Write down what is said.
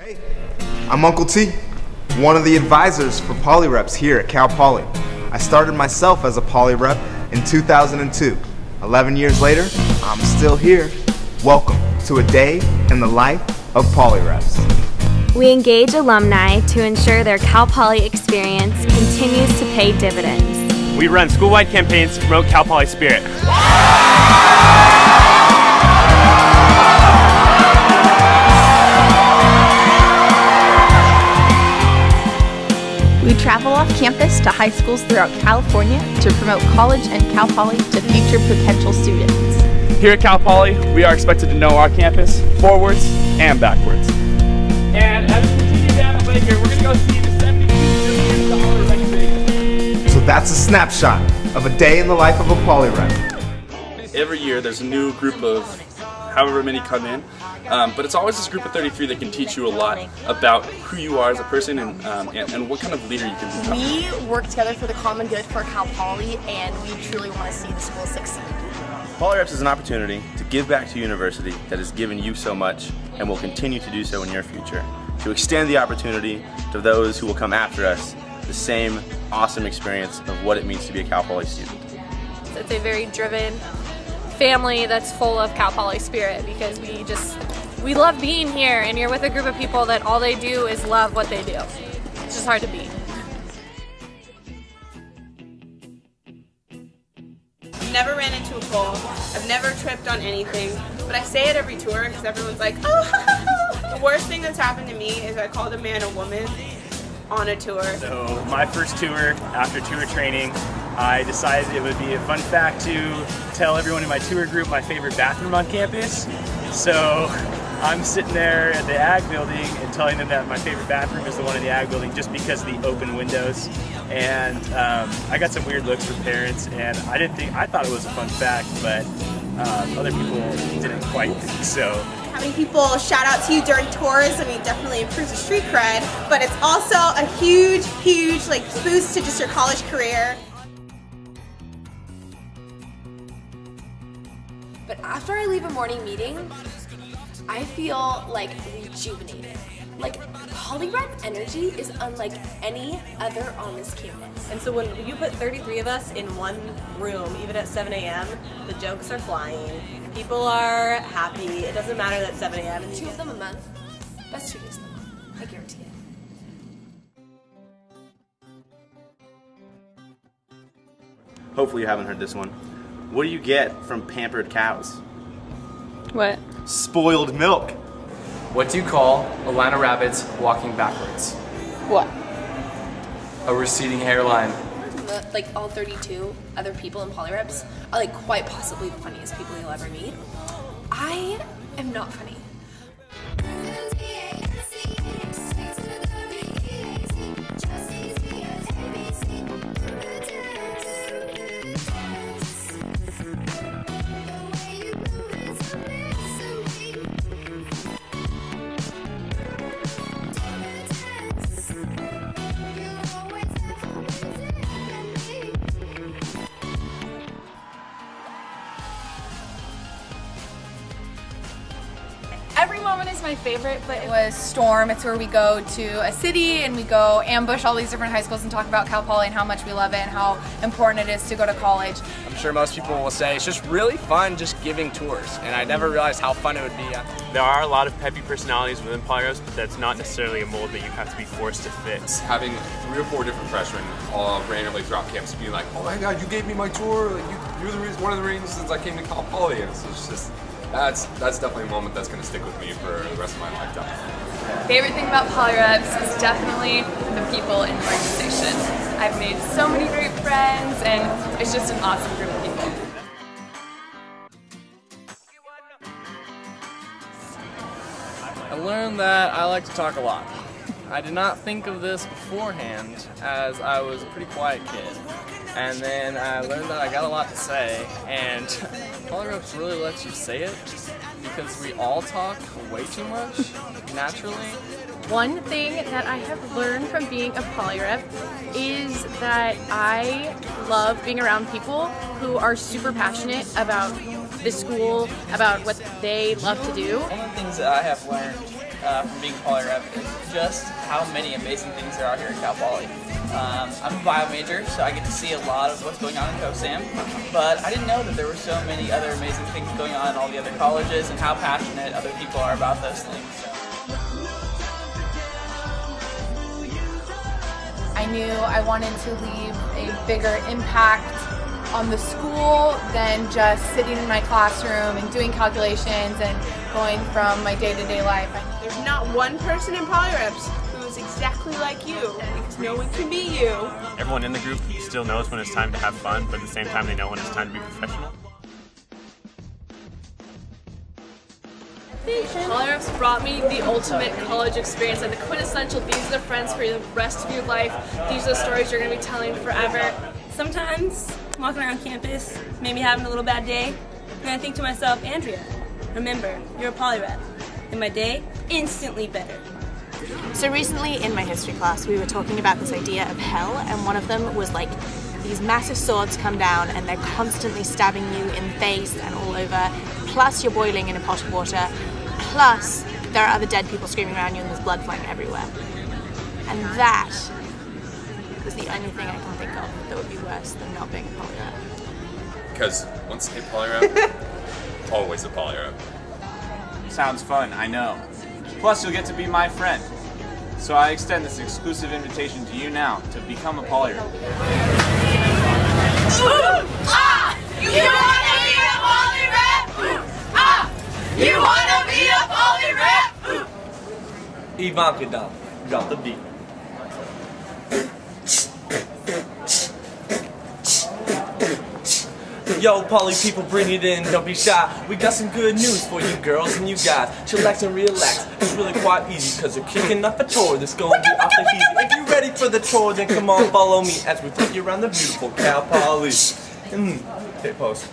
Hey, I'm Uncle T, one of the advisors for Poly Reps here at Cal Poly. I started myself as a Poly Rep in 2002. 11 years later, I'm still here. Welcome to a day in the life of Poly Reps. We engage alumni to ensure their Cal Poly experience continues to pay dividends. We run school-wide campaigns to promote Cal Poly spirit. We travel off campus to high schools throughout California to promote college and Cal Poly to future potential students. Here at Cal Poly, we are expected to know our campus forwards and backwards. And as we continue down the way here, we're going to go see the $72 million renovation. So that's a snapshot of a day in the life of a Poly Rep. Every year there's a new group of however many come in, but it's always this group of 33 that can teach you a lot about who you are as a person and what kind of leader you can become. We work together for the common good for Cal Poly, and we truly want to see the school succeed. Poly Reps is an opportunity to give back to a university that has given you so much and will continue to do so in your future. To extend the opportunity to those who will come after us the same awesome experience of what it means to be a Cal Poly student. It's a very driven family that's full of Cal Poly spirit, because we love being here, and you're with a group of people that all they do is love what they do. It's just hard to beat. I've never ran into a pole, I've never tripped on anything, but I say it every tour because everyone's like, oh. The worst thing that's happened to me is I called a man a woman on a tour. So my first tour, after tour training, I decided it would be a fun fact to tell everyone in my tour group my favorite bathroom on campus. So I'm sitting there at the Ag building and telling them that my favorite bathroom is the one in the Ag building just because of the open windows. And I got some weird looks from parents, and I thought it was a fun fact, but other people didn't quite think so. Having people shout out to you during tours, I mean, definitely improves your street cred, but it's also a huge like boost to just your college career. But after I leave a morning meeting, I feel like rejuvenated. Like, Poly Rep energy is unlike any other on this campus. And so when you put 33 of us in one room, even at 7 a.m., the jokes are flying, people are happy, it doesn't matter that 7 a.m. 2 of them a month, best 2 days of the month, I guarantee it. Hopefully you haven't heard this one. What do you get from pampered cows? What? Spoiled milk. What do you call a line of rabbits walking backwards? What? A receding hairline. Like, all 32 other people in Poly Reps are like quite possibly the funniest people you'll ever meet. I am not funny. Every moment is my favorite, but it was Storm. It's where we go to a city and we go ambush all these different high schools and talk about Cal Poly and how much we love it and how important it is to go to college. I'm sure most people will say it's just really fun just giving tours, and I never realized how fun it would be. There are a lot of peppy personalities within Poly Reps, but that's not necessarily a mold that you have to be forced to fit. Having 3 or 4 different freshmen all randomly throughout campus being like, oh my god, you gave me my tour, like, you're the reason, one of the reasons since I came to Cal Poly, and it's just, that's definitely a moment that's going to stick with me for the rest of my lifetime. Favorite thing about Poly Reps is definitely the people in the organization. I've made so many great friends, and it's just an awesome group of people. I learned that I like to talk a lot. I did not think of this beforehand, as I was a pretty quiet kid. And then I learned that I got a lot to say, and Poly Reps really lets you say it because we all talk way too much, naturally. One thing that I have learned from being a Poly Rep is that I love being around people who are super passionate about the school, about what they love to do. One of the things that I have learned from being Poly Rep is just how many amazing things there are here at Cal Poly. I'm a bio major, so I get to see a lot of what's going on in COSAM, but I didn't know that there were so many other amazing things going on in all the other colleges and how passionate other people are about those things. I knew I wanted to leave a bigger impact on the school than just sitting in my classroom and doing calculations and going from my day-to-day life. There's not one person in Poly Reps who is exactly like you, because no one can be you. Everyone in the group still knows when it's time to have fun, but at the same time they know when it's time to be professional. Poly Reps brought me the ultimate college experience and the quintessential, these are the friends for the rest of your life, these are the stories you're going to be telling forever. Sometimes, walking around campus, maybe having a little bad day, and I think to myself, Andrea, remember, you're a Poly Rep, and my day, instantly better. So recently in my history class we were talking about this idea of hell, and one of them was like these massive swords come down and they're constantly stabbing you in the face and all over, plus you're boiling in a pot of water, plus there are other dead people screaming around you and there's blood flying everywhere. And that is the only thing I can think of that would be worse than not being a Poly Rep. Because once a Poly Rep, always a Poly Rep. Sounds fun, I know. Plus, you'll get to be my friend. So I extend this exclusive invitation to you now to become a Poly Rep. You wanna be a Poly Rep? You wanna be a Poly Rep? Ivanka down. Drop the beat. Yo, Poly people, bring it in, don't be shy. We got some good news for you girls and you guys. Chillax and relax, it's really quite easy, cause we're kicking off a tour that's gonna be awfully easy. If you're ready for the tour, then come on, follow me as we take you around the beautiful Cal Poly. Hit post.